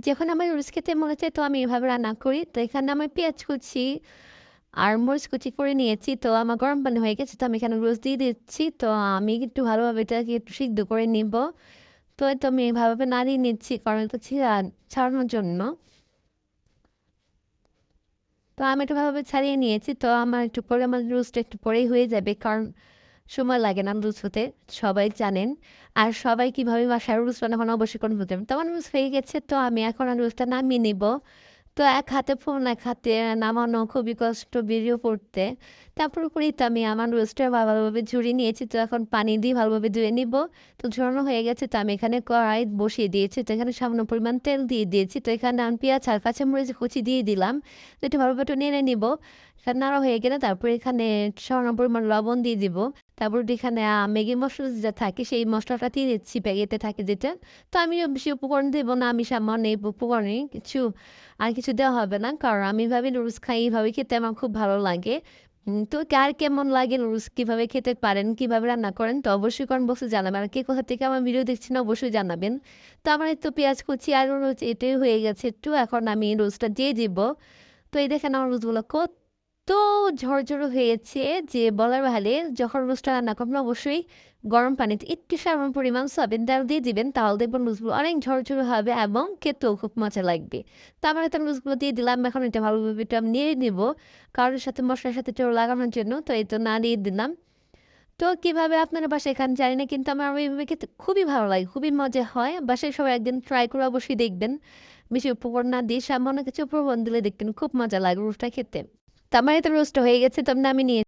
যখন আমার রোজ খেতে মনে চায় তো আমি এভাবে রান্না করি। তো এখানে আমি পেঁয়াজ কুচি আর মরিচ কুচি করে নিয়েছি। তো আমার গরম পানি হয়ে গেছে। তো আমি এখানে রোজ দিয়ে দিচ্ছি। তো আমি একটু ভালোভাবে এটাকে একটু সিদ্ধ করে নিব। তো এই তো আমি এভাবে নাড়িয়ে নিচ্ছি কারণ এটা ছাড়ানোর জন্য। তো আমি একটু ভালোভাবে ছাড়িয়ে নিয়েছি। তো আমার একটু পরে আমার রোস্টটা একটু পরেই হয়ে যাবে। কারণ সময় লাগে না রোজ হতে, সবাই জানেন। আর সবাই কিভাবে বাসায় রোজ রান্না করেন অবশ্যই করে বলতে পারবেন। তো আমার রোজ হয়ে গেছে। তো আমি এখন আর রোজটা নামিয়ে নিব। তো এক হাতে ফোন এক হাতে নামানো খুবই কষ্ট ভিডিও করতে। তারপর করেই তো আমি আমার রোস্টটা ভালোভাবে ঝরিয়ে নিয়েছি। তো এখন পানি দিয়ে ভালোভাবে ধুয়ে নিব। তো ঝরানো হয়ে গেছে। তো আমি এখানে কড়াই বসিয়ে দিয়েছি। তো এখানে সামান্য পরিমাণ তেল দিয়ে দিয়েছি। তো এখানে আমি পেঁয়াজ আর কাঁচামরিচ কুচি দিয়ে দিলাম। তো একটু ভালোভাবে একটু নেড়ে নিব। এখানে নাড়া হয়ে গেলে তারপরে এখানে সামান্য পরিমাণ লবণ দিয়ে দিব। তারপর এখানে ম্যাগি মশলা যেটা থাকে সেই মশলাটা দিয়ে দিচ্ছি প্যাকেটে থাকে যেটা। তো আমি বেশি উপকরণ দেবো না, আমি সামান্য এই উপকরণে কিছু আর কিছু দেওয়া হবে না। কারণ আমি এভাবে নুডলস খাই, এভাবে খেতে আমার খুব ভালো লাগে। তো কার কেমন লাগে নুডলস কিভাবে খেতে পারেন, কিভাবে রান্না করেন তো অবশ্যই কমেন্ট বক্সে জানাবেন। আর কে কোথা থেকে আমার ভিডিও দেখছেন অবশ্যই জানাবেন। তো আমার এই তো পেঁয়াজ কুচি আর রোজ এটাই হয়ে গেছে একটু। এখন আমি রোজটা দিয়ে দিব। তো এই দেখেন আমার রোজগুলো কত ঝরঝরে হয়েছে যে বলার বাইরে। যখন রোজটা রান্না করবেন অবশ্যই গরম পানিতে একটু সামান্য পরিমাণ সয়াবিন তেল দিয়ে দিবেন, তাহলে দেখবেন রোজগুলো অনেক ঝরঝরে হবে এবং খেতেও খুব মজা লাগবে। তো আমার এটা রোজগুলো দিয়ে দিলাম। এখন এটা ভালোভাবে এটা নিয়ে নিব কারোর সাথে মশলার সাথে একটু লাগানোর জন্য। তো এই তো না দিয়ে দিলাম। তো কিভাবে আপনারা বাসায় খান জানি না, কিন্তু আমার এইভাবে খেতে খুবই ভালো লাগে, খুবই মজা হয়। বাসায় সবাই একদিন ট্রাই করে অবশ্যই দেখবেন। বেশি উপকরণ না দিয়ে সামান্য কিছু উপকরণ দিলে দেখবেন খুব মজা লাগে রোস্টটা খেতে। তো আমার এটা রোস্ট হয়ে গেছে, তো আমি নামিয়ে নিয়ে